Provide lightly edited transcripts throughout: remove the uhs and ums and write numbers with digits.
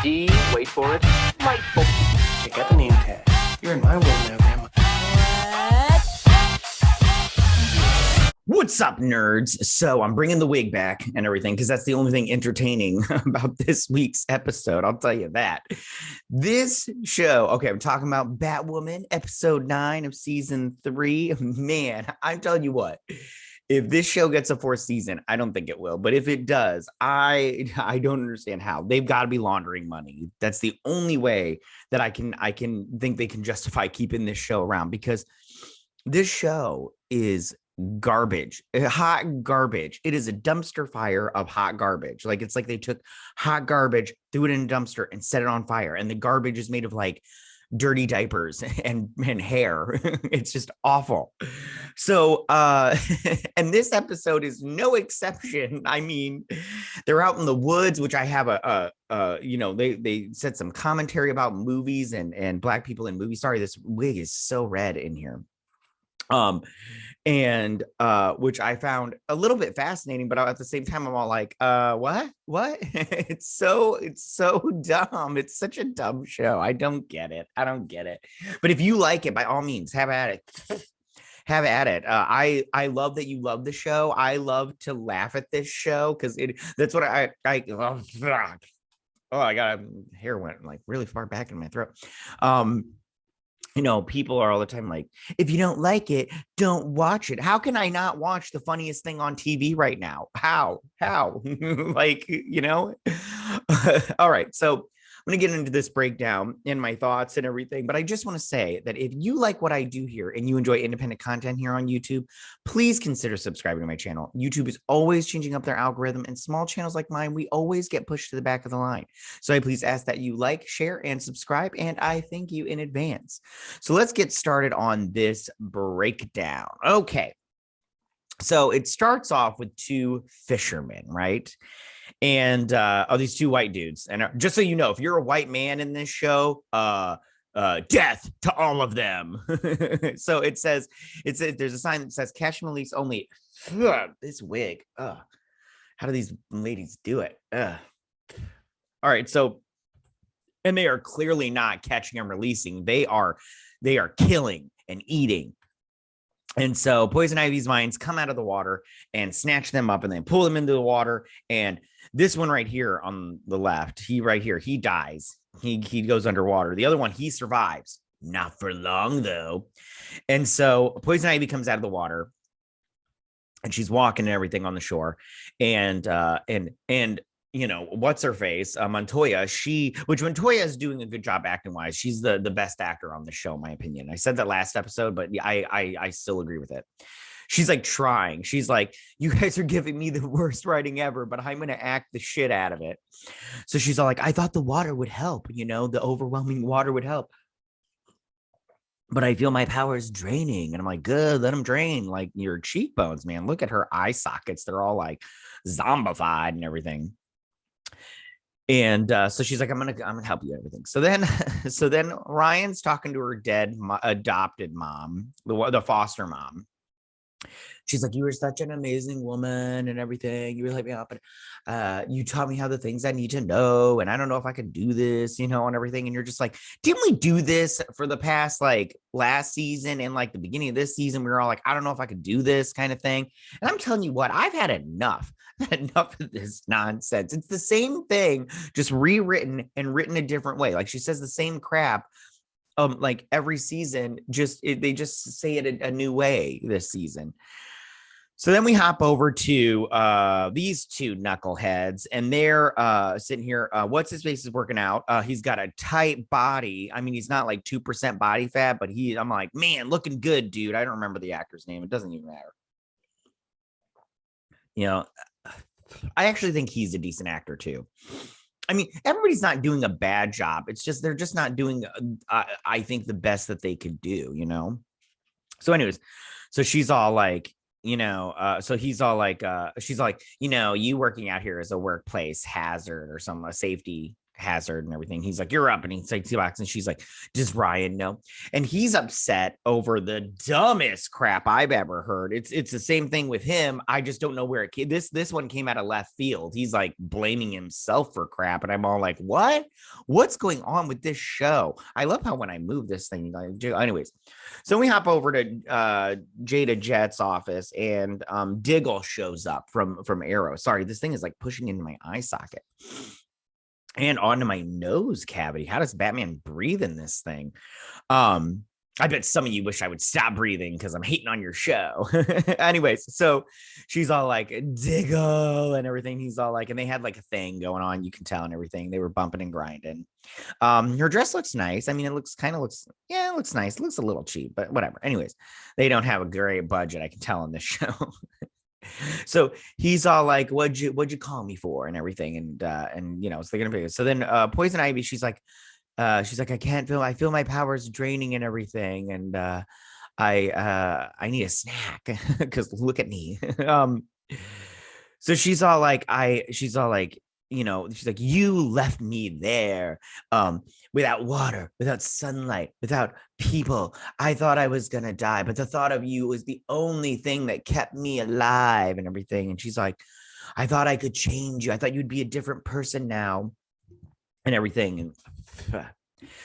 D, wait for it, delightful. Check out the name tag. You're in my world now, Grandma. What's up, nerds? So I'm bringing the wig back and everything because that's the only thing entertaining about this week's episode. I'll tell you that. This show, okay, I'm talking about Batwoman, episode 9 of season 3. Man, I'm telling you what, if this show gets a 4th season, I don't think it will. But if it does, I don't understand how. They've got to be laundering money. That's the only way that I can think they can justify keeping this show around, because this show is garbage, hot garbage. It is a dumpster fire of hot garbage. Like, it's like they took hot garbage, threw it in a dumpster and set it on fire, and the garbage is made of like dirty diapers and hair. It's just awful. So and this episode is no exception. I mean, they're out in the woods, which I have they said some commentary about movies and black people in movies. Sorry, this wig is so red in here. Which I found a little bit fascinating, but at the same time, I'm all like, what? It's so dumb. It's such a dumb show. I don't get it. But if you like it, by all means, have at it. Have at it. I love that you love the show. I love to laugh at this show because that's what I got hair went like really far back in my throat. People are all the time like, if you don't like it, don't watch it. How can I not watch the funniest thing on TV right now? How? Like, all right. So I'm going to get into this breakdown and my thoughts and everything. But I just want to say that if you like what I do here and you enjoy independent content here on YouTube, please consider subscribing to my channel. YouTube is always changing up their algorithm, and small channels like mine, we always get pushed to the back of the line. So I please ask that you like, share, and subscribe, and I thank you in advance. So let's get started on this breakdown. Okay. So it starts off with 2 fishermen, right? And these 2 white dudes. And just so you know, if you're a white man in this show, death to all of them. So there's a sign that says cash and release only. This wig. How do these ladies do it? All right. So, and they are clearly not catching and releasing. They are killing and eating. And so Poison Ivy's mines come out of the water and snatch them up and then pull them into the water. And this one right here on the left, he dies. He goes underwater. The other one, he survives. Not for long, though. And so Poison Ivy comes out of the water and she's walking and everything on the shore. And what's her face? Montoya, Montoya is doing a good job acting wise. She's the best actor on the show, in my opinion. I said that last episode, but I still agree with it. She's like trying. She's like, you guys are giving me the worst writing ever, but I'm going to act the shit out of it. So she's all like, I thought the water would help, the overwhelming water would help. But I feel my power is draining. And I'm like, good, let them drain. Like your cheekbones, man. Look at her eye sockets. They're all like zombified and everything. And so she's like, I'm gonna help you everything. So then Ryan's talking to her dead adopted mom, the foster mom. She's like, you were such an amazing woman and everything. You really let me out, but you taught me how the things I need to know. And I don't know if I could do this, and everything. And you're just like, didn't we do this for the past, like last season and like the beginning of this season? We were all like, I don't know if I could do this kind of thing. And I'm telling you what, I've had enough. Enough of this nonsense. It's the same thing, just rewritten and written a different way. Like she says the same crap like every season, they just say it a new way this season. So then we hop over to these 2 knuckleheads, and they're sitting here. What's his face is working out. He's got a tight body. I mean, he's not like 2% body fat, but I'm like, man, looking good, dude. I don't remember the actor's name. It doesn't even matter. I actually think he's a decent actor too. I mean, everybody's not doing a bad job. It's just, they're just not doing, I think, the best that they could do, So anyways, so she's all like, so he's all like, she's like, you working out here is a workplace hazard or some safety hazard and everything. He's like, you're up. And he's like, T-Box. And she's like, does Ryan know? And he's upset over the dumbest crap I've ever heard. It's the same thing with him. I just don't know where it came. This one came out of left field. He's like blaming himself for crap. And I'm all like, what's going on with this show? I love how when I move this thing, anyways. So we hop over to Jada Jet's office, and Diggle shows up from Arrow. Sorry, this thing is like pushing into my eye socket and onto my nose cavity. How does Batman breathe in this thing? I bet some of you wish I would stop breathing because I'm hating on your show. Anyways, so she's all like, Diggle and everything. He's all like, and they had like a thing going on, you can tell, and everything. They were bumping and grinding. Her dress looks nice. I mean, it looks nice. It looks a little cheap, but whatever. Anyways, they don't have a great budget, I can tell on this show. So he's all like, what'd you call me for and everything, and you know, so they're gonna be. So then Poison Ivy, she's like, I feel my powers draining and everything, and I need a snack because look at me. So she's all like, you know, she's like, you left me there without water, without sunlight, without people. I thought I was gonna die, but the thought of you was the only thing that kept me alive and everything. And she's like, I thought I could change you. I thought you'd be a different person now and everything. And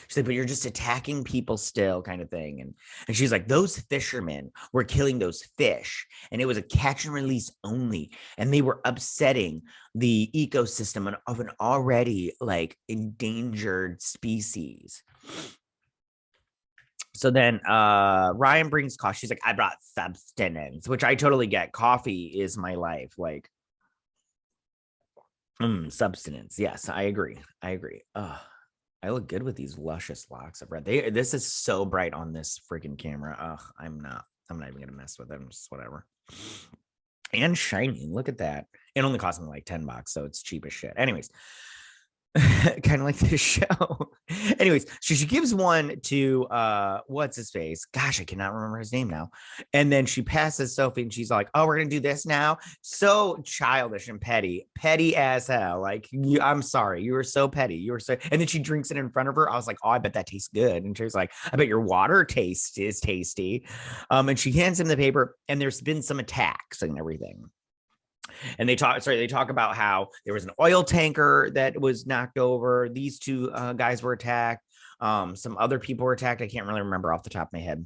she's like, but you're just attacking people still, kind of thing. And she's like, those fishermen were killing those fish, and it was a catch and release only, and they were upsetting the ecosystem of an already like endangered species. So then Ryan brings coffee. She's like, I brought substance, which I totally get. Coffee is my life. Like, substance. Yes, I agree. I look good with these luscious locks of red. This is so bright on this freaking camera. I'm not even gonna mess with them. Just whatever. And shiny. Look at that. It only cost me like $10, so it's cheap as shit. Anyways, kind of like this show. Anyways, she gives one to what's his face? Gosh, I cannot remember his name now. And then she passes Sophie, and she's like, oh, we're gonna do this now. So childish and petty as hell. Like, I'm sorry, you were so petty. You were so. And then she drinks it in front of her. I was like, oh, I bet that tastes good. And she's like, I bet your water taste is tasty. And she hands him the paper, and there's been some attacks and everything. And they talk about how there was an oil tanker that was knocked over. These two guys were attacked. Some other people were attacked. I can't really remember off the top of my head.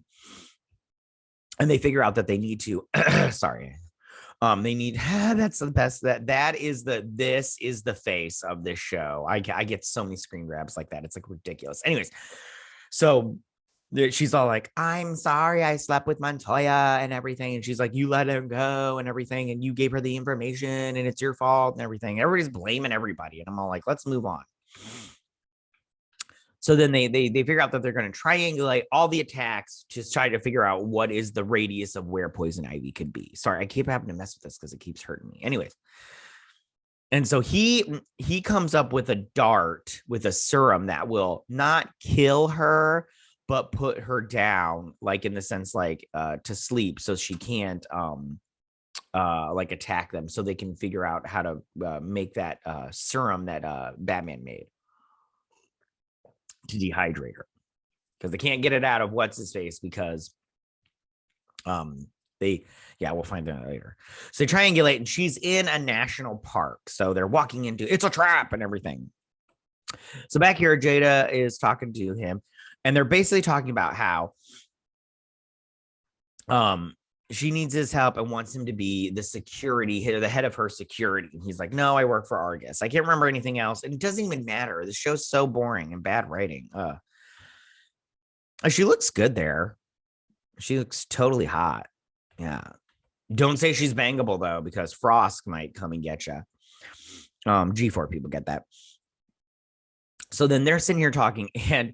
And they figure out that they need to, they need, that's the best, this is the face of this show. I get so many screen grabs like that. It's like ridiculous. Anyways, so she's all like, I'm sorry I slept with Montoya and everything. And she's like, you let her go and everything, and you gave her the information, and it's your fault and everything. Everybody's blaming everybody. And I'm all like, let's move on. So then they figure out that they're going to triangulate all the attacks to try to figure out what is the radius of where Poison Ivy could be. Sorry, I keep having to mess with this because it keeps hurting me. Anyways. And so he comes up with a dart with a serum that will not kill her, but put her down, like in the sense like to sleep, so she can't like attack them, so they can figure out how to make that serum that Batman made to dehydrate her, because they can't get it out of what's his face, because we'll find that later. So they triangulate, and she's in a national park, so they're walking into it's a trap and everything. So back here, Jada is talking to him, and they're basically talking about how she needs his help and wants him to be the head of her security. And he's like, no, I work for Argus. I can't remember anything else. And it doesn't even matter. The show's so boring and bad writing. She looks good there. She looks totally hot. Yeah. Don't say she's bangable, though, because Frost might come and get you. G4 people get that. So then they're sitting here talking, and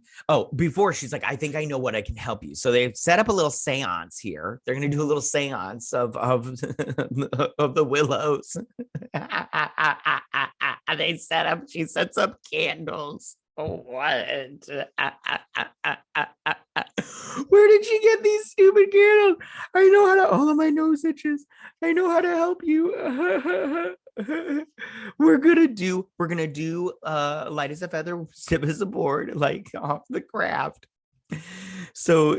before she's like, I think I know what I can help you. So they've set up a little seance here. They're going to do a little seance of the Willows. She sets up candles. What? Where did she get these stupid candles? I know how to, all of my nose itches. I know how to help you. we're gonna do light as a feather, stiff as a board, like off the craft. So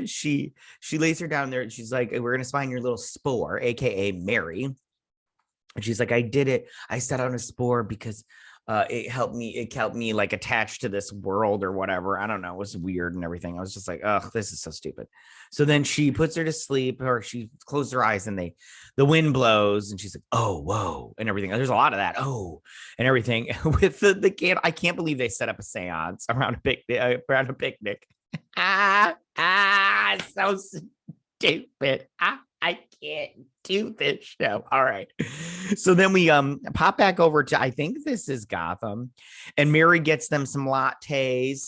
she lays her down there and she's like, we're gonna find your little spore, aka Mary. And she's like, I did it. I set on a spore because it helped me like attach to this world or whatever. I don't know. It was weird and everything. I was just like, oh, this is so stupid. So then she puts her to sleep, or she closed her eyes, and the wind blows and she's like, oh, whoa, and everything. There's a lot of that. Oh, and everything with the kid. I can't believe they set up a seance around a picnic. So stupid. I can't do this show. All right. So then we pop back over to, I think this is Gotham, and Mary gets them some lattes,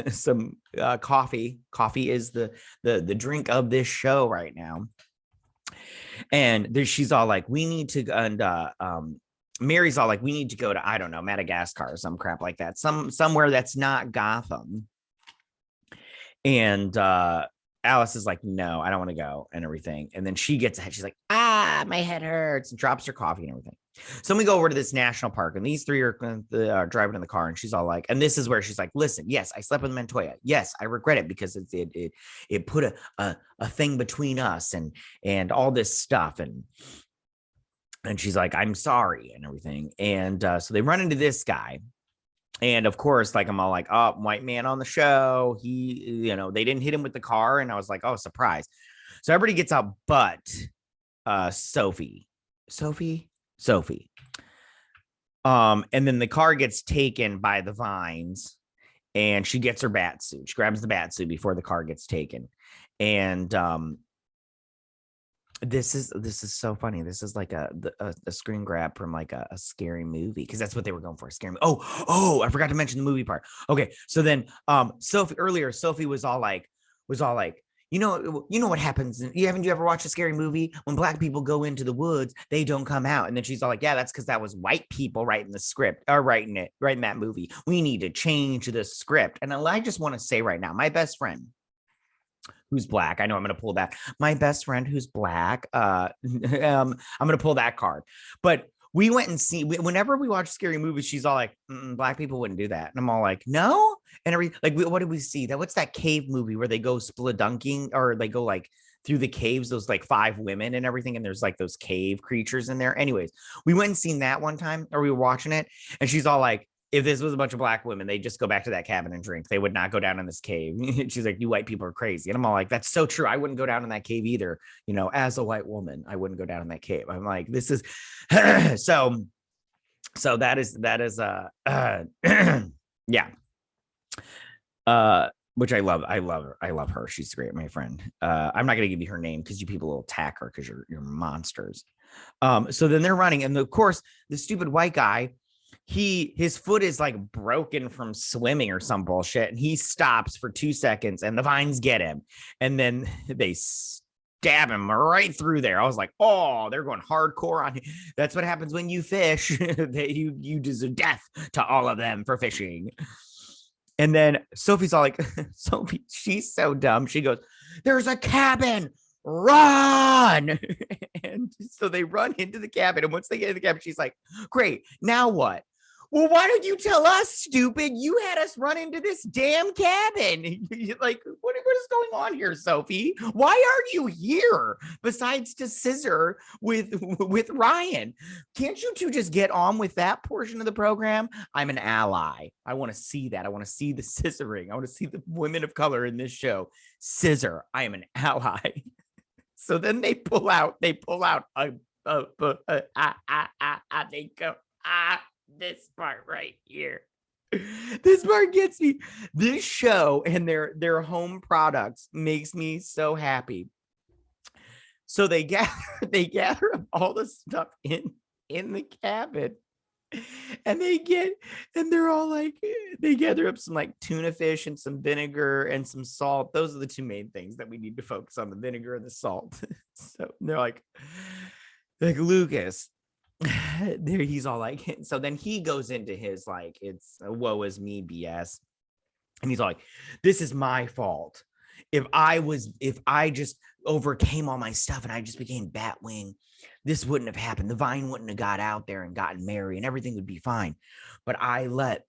some coffee. Coffee is the drink of this show right now. And she's all like, we need to, and Mary's all like, we need to go to, I don't know, Madagascar or some crap like that. Somewhere that's not Gotham. And Alice is like, no, I don't want to go, and everything. And then she gets ahead. She's like, my head hurts, and drops her coffee and everything. So we go over to this national park, and these three are driving in the car, and she's all like, and this is where she's like, listen, yes, I slept with Montoya. Yes, I regret it because it put a thing between us and all this stuff. And she's like, I'm sorry, and everything. And so they run into this guy. And of course, like, I'm all like, oh, white man on the show. He, they didn't hit him with the car. And I was like, oh, surprise. So everybody gets out, but Sophie. And then the car gets taken by the vines, and she gets her bat suit. She grabs the bat suit before the car gets taken. And this is so funny. This is like a screen grab from like a scary movie, because that's what they were going for, a scary movie. Oh, I forgot to mention the movie part. Okay, so then Sophie was all like, you know what happens? Haven't you ever watched a scary movie? When black people go into the woods, they don't come out. And then she's all like, yeah, that's because that was white people writing the script, or writing that movie. We need to change the script. And I just want to say right now, my best friend, who's black, I know I'm going to pull that. My best friend who's black, I'm going to pull that card. But we went and see, whenever we watch scary movies, she's all like, black people wouldn't do that. And I'm all like, no. And what did we see? What's that cave movie where they go spelunking, or they go like through the caves, those like 5 women and everything, and there's like those cave creatures in there. Anyways, we went and seen that one time, or we were watching it, and she's all like, if this was a bunch of black women, they just go back to that cabin and drink. They would not go down in this cave. She's like, you white people are crazy. And I'm all like, that's so true. I wouldn't go down in that cave either. As a white woman, I wouldn't go down in that cave. I'm like, this is so that is yeah. Which I love her. She's great, my friend. I'm not going to give you her name because you people will attack her because you're monsters. So then they're running, and of course the stupid white guy, his foot is like broken from swimming or some bullshit, and he stops for 2 seconds, and the vines get him, and then they stab him right through there. I was like, oh, they're going hardcore on him. That's what happens when you fish. You deserve death to all of them for fishing. And then Sophie's all like, Sophie, she's so dumb. She goes, there's a cabin, run. And so they run into the cabin. And once they get in the cabin, she's like, great, now what? Well, why don't you tell us, stupid? You had us run into this damn cabin. Like, what is going on here, Sophie? Why aren't you here besides to scissor with Ryan? Can't you two just get on with that portion of the program? I'm an ally. I want to see that. I want to see the scissoring. I want to see the women of color in this show scissor. I am an ally. So then they pull out. They go. This part right here. This part gets me. This show and their home products makes me so happy. So they gather up all the stuff in the cabin. And they're all like, they gather up some like tuna fish and some vinegar and some salt. Those are the 2 main things that we need to focus on, the vinegar and the salt. So they're like Lucas. There he's all like, so then he goes into his like, it's woe is me BS, and he's all like, this is my fault. if I just overcame all my stuff and I just became Batwing, this wouldn't have happened. The Vine wouldn't have got out there and gotten Mary and everything would be fine. But I let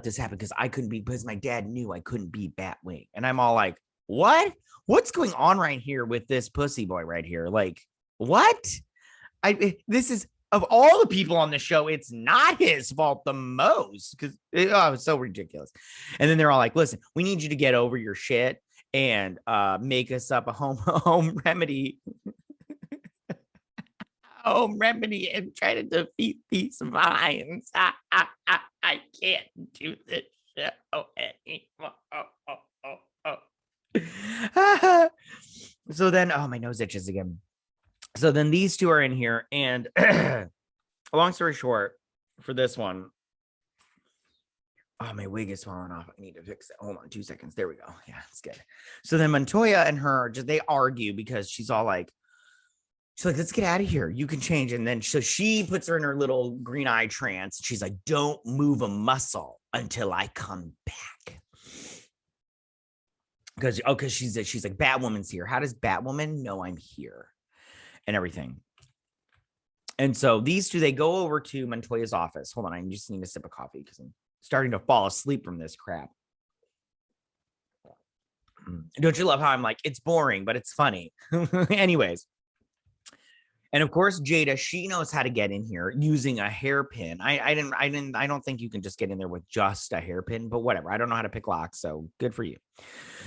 this happen because I couldn't be, because my dad knew I couldn't be Batwing. And I'm all like, what? What's going on right here with this pussy boy right here? Like, what? This is, of all the people on the show, it's not his fault the most, because it's so ridiculous. And then they're all like, listen, we need you to get over your shit and make us up a home remedy. Home remedy and try to defeat these vines. I can't do this show anymore. So then, my nose itches again. So then these two are in here, and long story short, for this one, my wig is falling off. I need to fix it. Hold on 2 seconds. There we go. Yeah, it's good. So then Montoya and her, they argue because she's like, let's get out of here. You can change. And then so she puts her in her little green eye trance. She's like, don't move a muscle until I come back. Because she's like, Batwoman's here. How does Batwoman know I'm here? And everything. And so these two, they go over to Montoya's office. Hold on, I just need a sip of coffee because I'm starting to fall asleep from this crap. Don't you love how I'm like, it's boring, but it's funny. Anyways. And of course, Jada, she knows how to get in here using a hairpin. I don't think you can just get in there with just a hairpin, but whatever. I don't know how to pick locks, so good for you.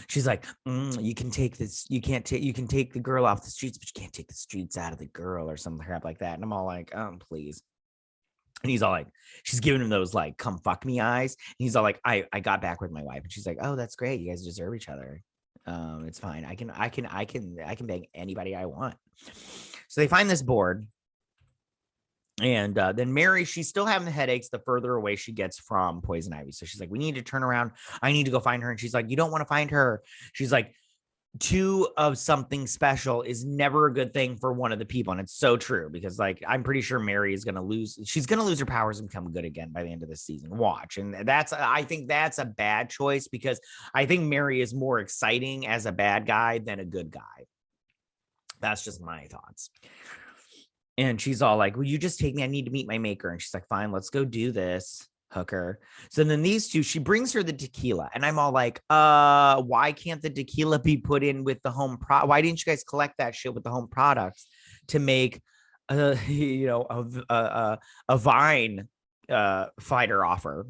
She's like, you can take this. You can take the girl off the streets, but you can't take the streets out of the girl or some crap like that. And I'm all like, please. And he's all like, she's giving him those like, come fuck me eyes. And he's all like, I got back with my wife. And she's like, oh, that's great. You guys deserve each other. It's fine. I can bang anybody I want. So they find this board, and then Mary, she's still having the headaches the further away she gets from Poison Ivy. So she's like, we need to turn around. I need to go find her. And she's like, you don't want to find her. She's like, two of something special is never a good thing for one of the people. And it's so true, because like, I'm pretty sure Mary is going to lose. She's going to lose her powers and become good again by the end of this season. Watch. And I think that's a bad choice, because I think Mary is more exciting as a bad guy than a good guy. That's just my thoughts. And she's all like, will you just take me? I need to meet my maker. And she's like, fine, let's go do this, hooker. So then these two, she brings her the tequila. And I'm all like, why can't the tequila be put in with the home why didn't you guys collect that shit with the home products to make a Vine fighter offer?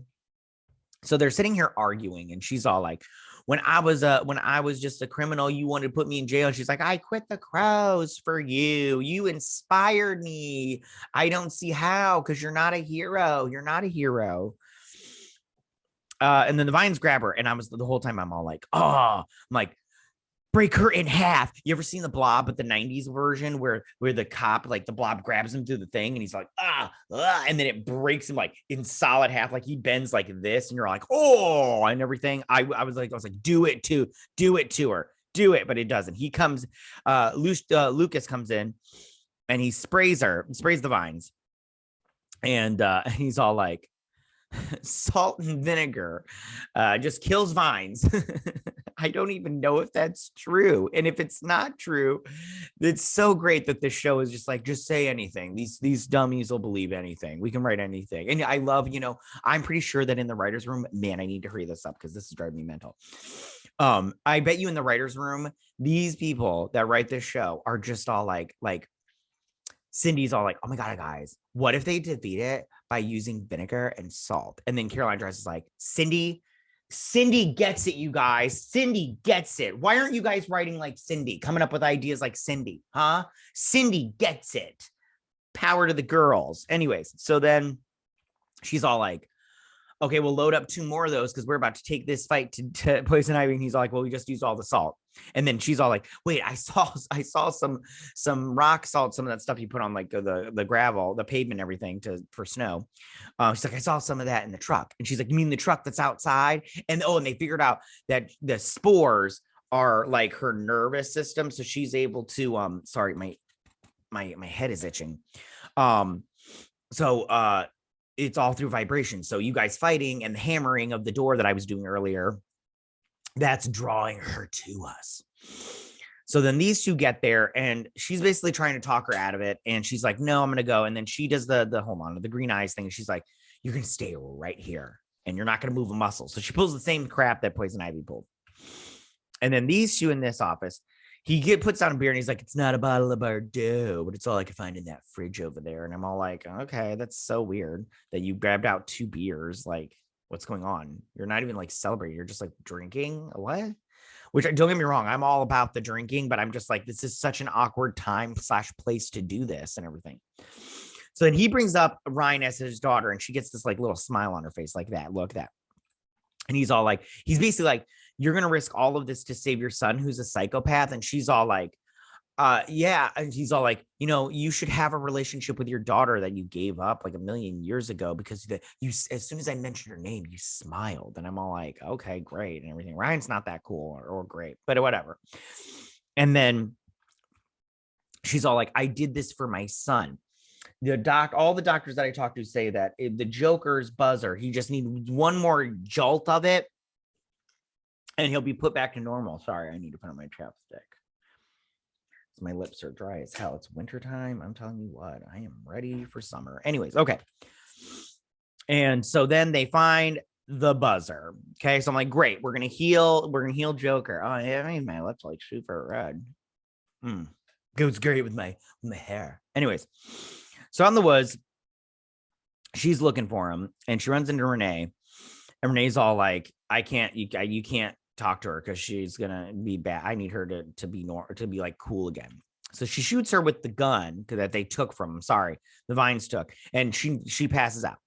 So they're sitting here arguing, and she's all like, when I was just a criminal, you wanted to put me in jail. And she's like, I quit the crows for you. You inspired me. I don't see how, because you're not a hero. You're not a hero. And then the Vines grab her, and the whole time I'm all like, I'm like, break her in half. You ever seen the Blob, but the 90s version where the cop, like the Blob grabs him through the thing and he's like, and then it breaks him like in solid half, like he bends like this, and you're like, oh, and everything. I was like, do it to her, do it, but it doesn't. He comes, Lucas comes in, and he sprays the Vines, and he's all like, salt and vinegar just kills vines. I don't even know if that's true. And if it's not true, it's so great that this show is just like, just say anything. These dummies will believe anything. We can write anything. And I love, I'm pretty sure that in the writer's room, man, I need to hurry this up because this is driving me mental. I bet you in the writer's room, these people that write this show are just all like Cindy's all like, oh my God, guys, what if they defeat it by using vinegar and salt? And then Caroline Dress is like, Cindy gets it, you guys. Cindy gets it. Why aren't you guys writing like Cindy, coming up with ideas like Cindy, huh? Cindy gets it. Power to the girls. Anyways, so then she's all like, okay, we'll load up 2 more of those because we're about to take this fight to Poison Ivy. And he's like, well, we just used all the salt. And then she's all like, wait, I saw some rock salt, some of that stuff you put on like the gravel, the pavement, everything for snow. She's like, I saw some of that in the truck. And she's like, you mean the truck that's outside? And they figured out that the spores are like her nervous system. So she's able to, sorry, my head is itching. It's all through vibration. So you guys fighting and the hammering of the door that I was doing earlier that's drawing her to us. So then these two get there and she's basically trying to talk her out of it. And she's like, no, I'm going to go. And then she does the hold on, the green eyes thing. And she's like, you're going to stay right here and you're not going to move a muscle. So she pulls the same crap that Poison Ivy pulled. And then these two in this office, he puts down a beer and he's like, it's not a bottle of Bordeaux, but it's all I can find in that fridge over there. And I'm all like, okay, that's so weird that you grabbed out 2 beers. Like, what's going on? You're not even like celebrating. You're just like drinking. What? Which, don't get me wrong, I'm all about the drinking, but I'm just like, this is such an awkward time / place to do this and everything. So then he brings up Ryan as his daughter and she gets this like little smile on her face like that. Look, that. And he's all like, he's basically like, you're going to risk all of this to save your son who's a psychopath. And she's all like, yeah. And he's all like, you know, you should have a relationship with your daughter that you gave up like 1,000,000 years ago because as soon as I mentioned her name, you smiled. And I'm all like, okay, great. And everything. Ryan's not that cool or great, but whatever. And then she's all like, I did this for my son. All the doctors that I talked to say that the Joker's buzzer, he just needs one more jolt of it and he'll be put back to normal. Sorry, I need to put on my chapstick. My lips are dry as hell. It's wintertime. I'm telling you what, I am ready for summer. Anyways, okay. And so then they find the buzzer. Okay, so I'm like, great, we're gonna heal Joker. Oh, yeah, I made my lips like super red. Goes great with my hair. Anyways, so out in the woods, she's looking for him, and she runs into Renee, and Renee's all like, you can't talk to her because she's gonna be bad. I need her to be like cool again. So she shoots her with the gun that they took from him. Sorry, the Vines took, and she passes out.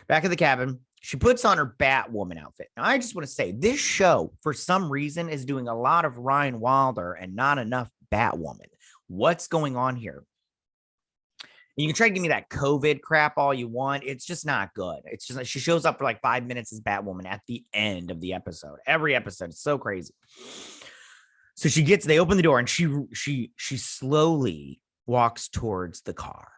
Back at the cabin, she puts on her Batwoman outfit. Now, I just want to say this show, for some reason, is doing a lot of Ryan Wilder and not enough Batwoman. What's going on here? You can try to give me that COVID crap all you want. It's just not good. It's just like she shows up for like 5 minutes as Batwoman at the end of the episode. Every episode. It's so crazy. So they open the door and she slowly walks towards the car.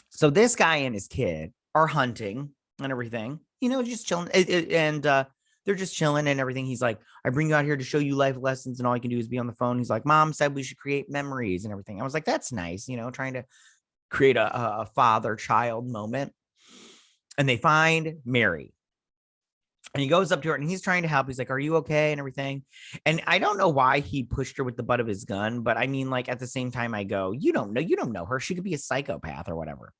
So this guy and his kid are hunting and everything, you know, just chilling. And they're just chilling and everything. He's like, I bring you out here to show you life lessons and all you can do is be on the phone. He's like, Mom said we should create memories and everything. I was like, that's nice, you know, trying to create a father-child moment. And they find Mary. And he goes up to her and he's trying to help. He's like, are you okay? And everything. And I don't know why he pushed her with the butt of his gun. But I mean, like, at the same time, I go, you don't know her. She could be a psychopath or whatever.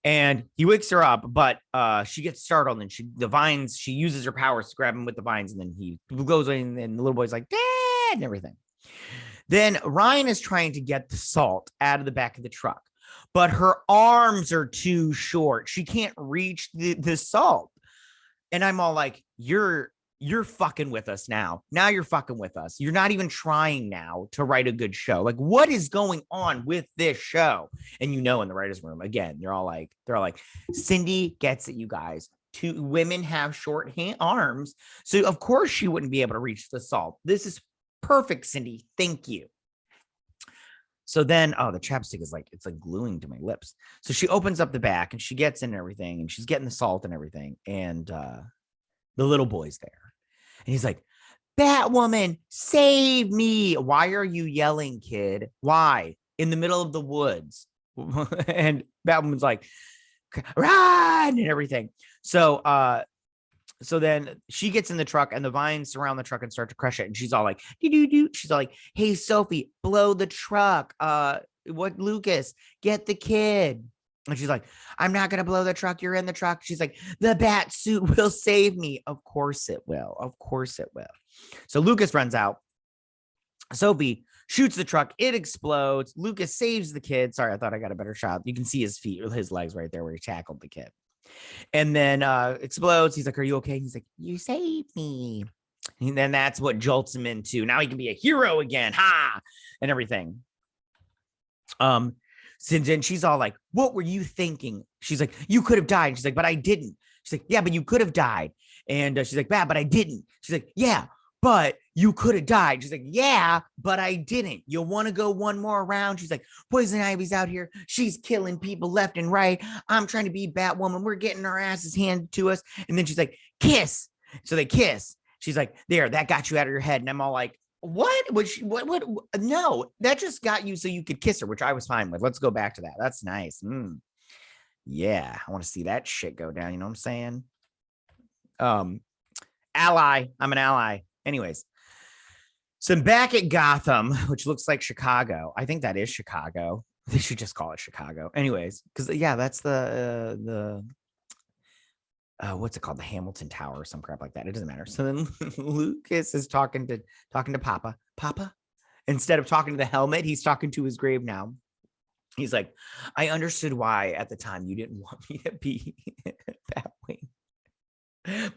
And he wakes her up, but she gets startled and she uses her powers to grab him with the vines. And then he goes in and the little boy's like, Dad, and everything. Then Ryan is trying to get the salt out of the back of the truck, but her arms are too short. She can't reach the salt. And I'm all like, you're fucking with us now. Now you're fucking with us. You're not even trying now to write a good show. Like, what is going on with this show? And in the writer's room, again, they're all like, Cindy gets it, you guys. 2 women have short arms. So of course she wouldn't be able to reach the salt. This is perfect, Cindy. Thank you. So then, the chapstick is like, it's like gluing to my lips. So she opens up the back and she gets in and everything and she's getting the salt and everything. And the little boy's there. And he's like, Batwoman, save me. Why are you yelling, kid? Why? In the middle of the woods. And Batwoman's like, run and everything. So then she gets in the truck and the vines surround the truck and start to crush it. And she's all like, doo-doo-doo. She's all like, hey, Sophie, blow the truck. Lucas, get the kid. And she's like, I'm not going to blow the truck. You're in the truck. She's like, the bat suit will save me. Of course it will. Of course it will. So Lucas runs out. Sophie shoots the truck. It explodes. Lucas saves the kid. Sorry, I thought I got a better shot. You can see his feet, his legs right there where he tackled the kid. And then explodes. He's like, are you okay? He's like, you saved me. And then that's what jolts him into. Now he can be a hero again. Ha! And everything. Since then she's all like, what were you thinking? She's like, you could have died. She's like, but I didn't. She's like, yeah, but you could have died. And she's like, but I didn't. She's like, yeah, but you could have died. She's like, yeah, but I didn't. You want to go one more round? She's like, Poison Ivy's out here. She's killing people left and right. I'm trying to be Batwoman. We're getting our asses handed to us. And then she's like, kiss. So they kiss. She's like, there, that got you out of your head. And I'm all like, what? What? No, that just got you so you could kiss her, which I was fine with. Let's go back to that. That's nice. Yeah, I want to see that shit go down. You know what I'm saying? Ally. I'm an ally. Anyways, so I'm back at Gotham, which looks like Chicago. I think that is Chicago. They should just call it Chicago. Anyways, because yeah, that's the what's it called? The Hamilton Tower or some crap like that. It doesn't matter. So then Lucas is talking to Papa. Papa, instead of talking to the helmet, he's talking to his grave now. He's like, I understood why at the time you didn't want me to be Batwing.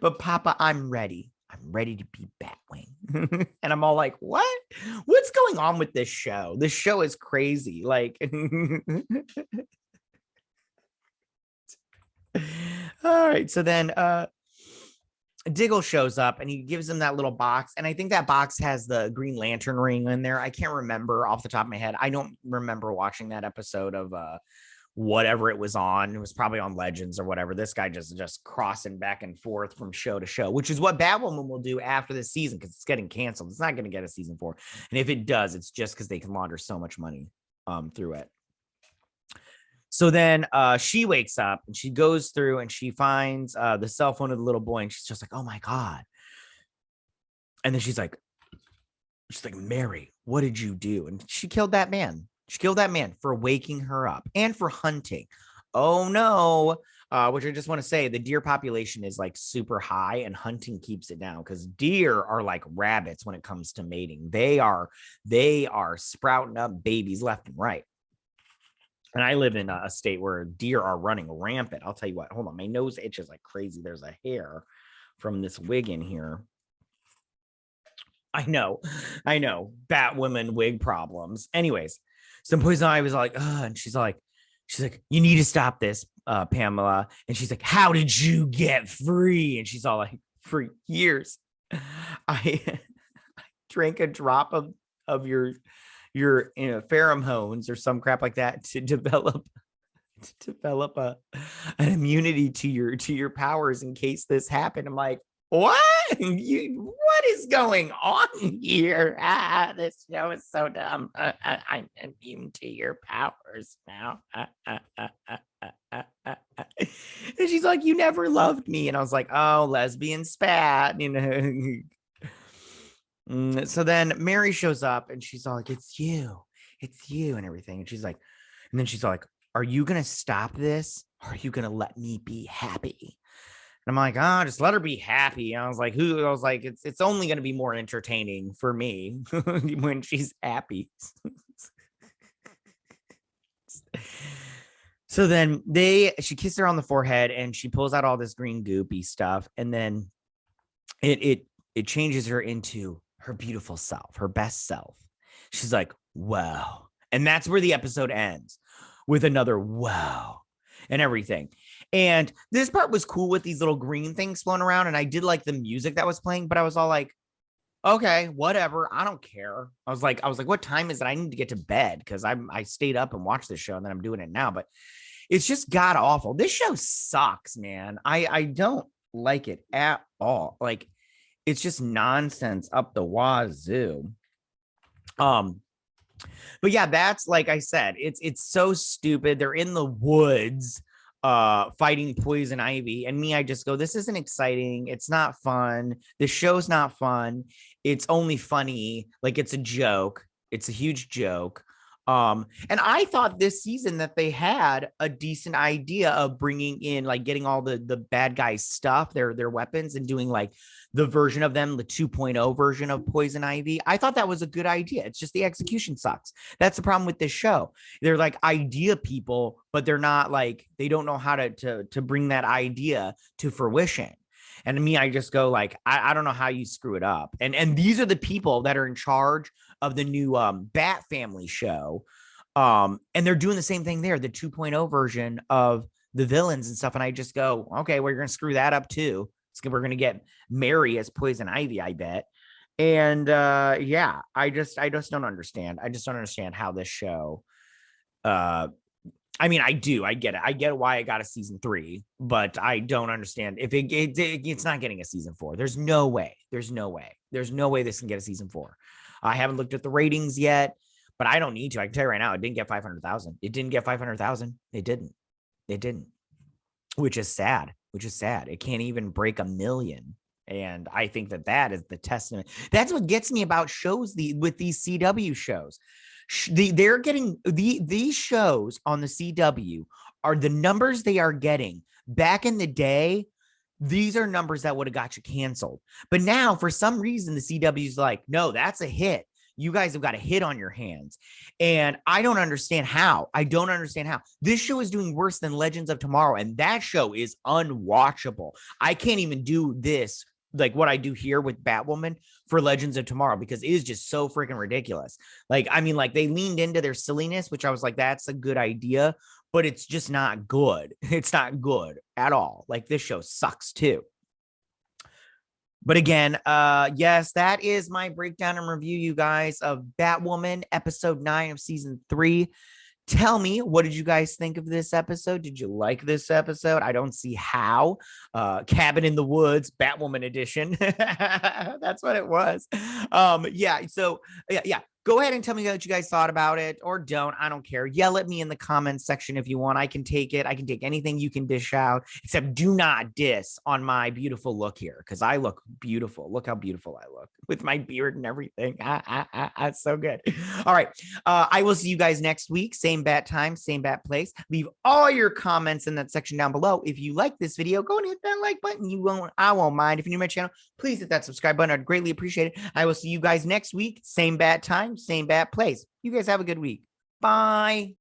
But Papa, I'm ready. I'm ready to be Batwing. And I'm all like, what? What's going on with this show? This show is crazy. Like, all right. So then Diggle shows up and he gives him that little box. And I think that box has the Green Lantern ring in there. I can't remember off the top of my head. I don't remember watching that episode of whatever it was on. It was probably on Legends or whatever. This guy just crossing back and forth from show to show, which is what Batwoman will do after this season because it's getting canceled. It's not going to get a season 4. And if it does, it's just because they can launder so much money through it. So then she wakes up and she goes through and she finds the cell phone of the little boy and she's just like, oh my God. And then she's like, Mary, what did you do? And she killed that man. She killed that man for waking her up and for hunting. Oh no. Which I just want to say the deer population is like super high and hunting keeps it down because deer are like rabbits when it comes to mating. They are sprouting up babies left and right. And I live in a state where deer are running rampant. I'll tell you what, hold on. My nose itches like crazy. There's a hair from this wig in here. I know. Batwoman wig problems. Anyways, some Poison Ivy was like, and she's like, you need to stop this, Pamela. And she's like, how did you get free? And she's all like, for years, I drank a drop of your pheromones or some crap like that to develop an immunity to your powers in case this happened. I'm like, what is going on here? This show is so dumb. I'm immune to your powers now. And she's like, you never loved me. And I was like, oh, lesbian spat, So then Mary shows up and she's all like, it's you and everything. And then she's all like, are you going to stop this? Or are you going to let me be happy? And I'm like, just let her be happy. And I was like, it's only going to be more entertaining for me when she's happy. So then she kissed her on the forehead and she pulls out all this green goopy stuff. And then it changes her into her beautiful self, her best self. She's like, wow. And that's where the episode ends, with another wow and everything. And this part was cool with these little green things floating around. And I did like the music that was playing, but I was all like, okay, whatever. I don't care. I was like, what time is it? I need to get to bed because I stayed up and watched this show and then I'm doing it now. But it's just god awful. This show sucks, man. I don't like it at all. Like, it's just nonsense up the wazoo. But yeah, that's, like I said, it's so stupid. They're in the woods fighting Poison Ivy, and I just go, this isn't exciting. It's not fun. The show's not fun. It's only funny. Like, it's a joke. It's a huge joke. And I thought this season that they had a decent idea of bringing in, like, getting all the bad guys stuff, their weapons, and doing like the version of them, the 2.0 version of Poison Ivy. I thought that was a good idea. It's just the execution sucks. That's the problem with this show. They're like idea people, but they're not, like, they don't know how to bring that idea to fruition. And to me, I just go like, I don't know how you screw it up. And these are the people that are in charge of the new Bat Family show. And they're doing the same thing there, the 2.0 version of the villains and stuff. And I just go, okay, well, you're going to screw that up too. We're going to get Mary as Poison Ivy, I bet. And yeah, I just don't understand. I just don't understand how this show I mean, I do. I get it. I get why it got a season 3, but I don't understand if it's not getting a season 4. There's no way. There's no way. There's no way this can get a season 4. I haven't looked at the ratings yet, but I don't need to. I can tell you right now, it didn't get 500,000. It didn't get 500,000. It didn't. It didn't. Which is sad. Which is sad. It can't even break 1 million. And I think that is the testament. That's what gets me about shows with these CW shows. They're getting these shows on the CW are the numbers they are getting back in the day. These are numbers that would have got you canceled. But now for some reason, the CW's like, no, that's a hit. You guys have got a hit on your hands. And I don't understand how. I don't understand how. This show is doing worse than Legends of Tomorrow. And that show is unwatchable. I can't even do this, like what I do here with Batwoman for Legends of Tomorrow, because it is just so freaking ridiculous. Like, I mean, like they leaned into their silliness, which I was like, that's a good idea, but it's just not good. It's not good at all. Like this show sucks too. But again, yes, that is my breakdown and review, you guys, of Batwoman episode 9 of season 3. Tell me, what did you guys think of this episode? Did you like this episode? I don't see how. Cabin in the Woods, Batwoman edition. That's what it was. Yeah. So yeah. Go ahead and tell me what you guys thought about it, or don't. I don't care. Yell at me in the comments section if you want. I can take it. I can take anything you can dish out, except do not diss on my beautiful look here, because I look beautiful. Look how beautiful I look with my beard and everything. It's so good. All right. I will see you guys next week. Same bat time, same bat place. Leave all your comments in that section down below. If you like this video, go and hit that like button. I won't mind. If you're new to my channel, please hit that subscribe button. I'd greatly appreciate it. I will see you guys next week. Same bat time, same bat place. You guys have a good week. Bye.